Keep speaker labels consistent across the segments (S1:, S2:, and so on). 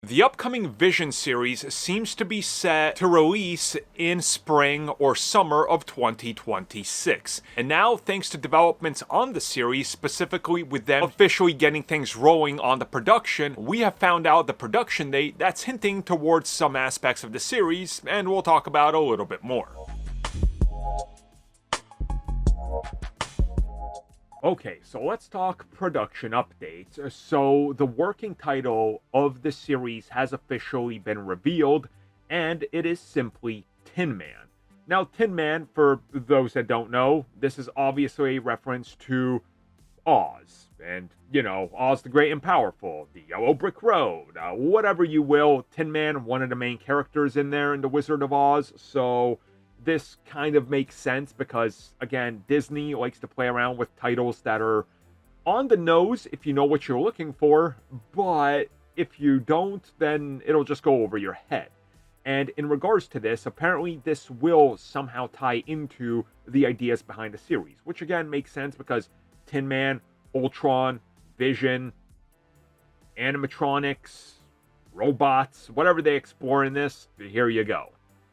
S1: The upcoming Vision series seems to be set to release in spring or summer of 2026. And now, thanks to developments on the series, specifically with them officially getting things rolling on the production, we have found out the production date that's hinting towards some aspects of the series, and we'll talk about a little bit more. Okay, so let's talk production updates. So the working title of the series has officially been revealed, and it is simply Tin Man. Now, Tin Man, for those that don't know, this is obviously a reference to Oz, and, Oz the Great and Powerful, the Yellow Brick Road, whatever you will. Tin Man, one of the main characters in there in The Wizard of Oz, so this kind of makes sense because, again, Disney likes to play around with titles that are on the nose if you know what you're looking for, but if you don't, then it'll just go over your head. And in regards to this, apparently this will somehow tie into the ideas behind the series, which again makes sense because Tin Man, Ultron, Vision, animatronics, robots, whatever they explore in this, here you go.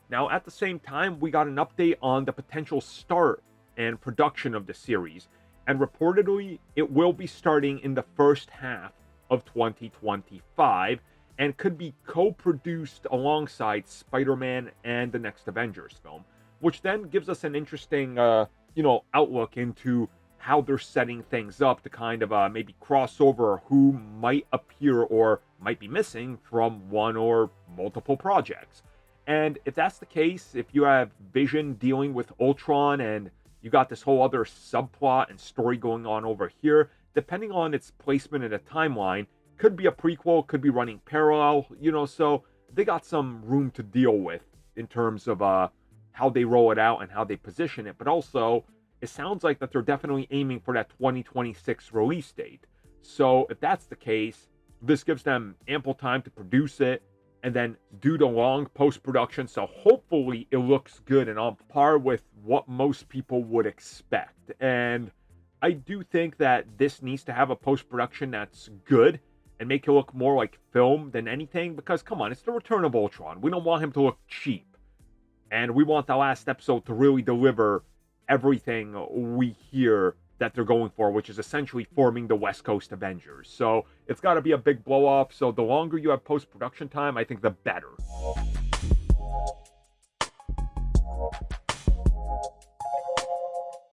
S1: Now, at the same time, we got an update on the potential start and production of the series, and reportedly, it will be starting in the first half of 2025, and could be co-produced alongside Spider-Man and the next Avengers film, which then gives us an interesting, outlook into how they're setting things up to kind of maybe cross over who might appear or might be missing from one or multiple projects. And if that's the case, if you have Vision dealing with Ultron and you got this whole other subplot and story going on over here, depending on its placement in a timeline, could be a prequel, could be running parallel, so they got some room to deal with in terms of how they roll it out and how they position it. But also, it sounds like that they're definitely aiming for that 2026 release date. So if that's the case, this gives them ample time to produce it and then do the long post-production, so hopefully it looks good and on par with what most people would expect. And I do think that this needs to have a post-production that's good and make it look more like film than anything, because come on, it's the return of Ultron. We don't want him to look cheap, and we want the last episode to really deliver everything we hear that they're going for, which is essentially forming the West Coast Avengers. So it's got to be a big blow up. So the longer you have post-production time, I think the better.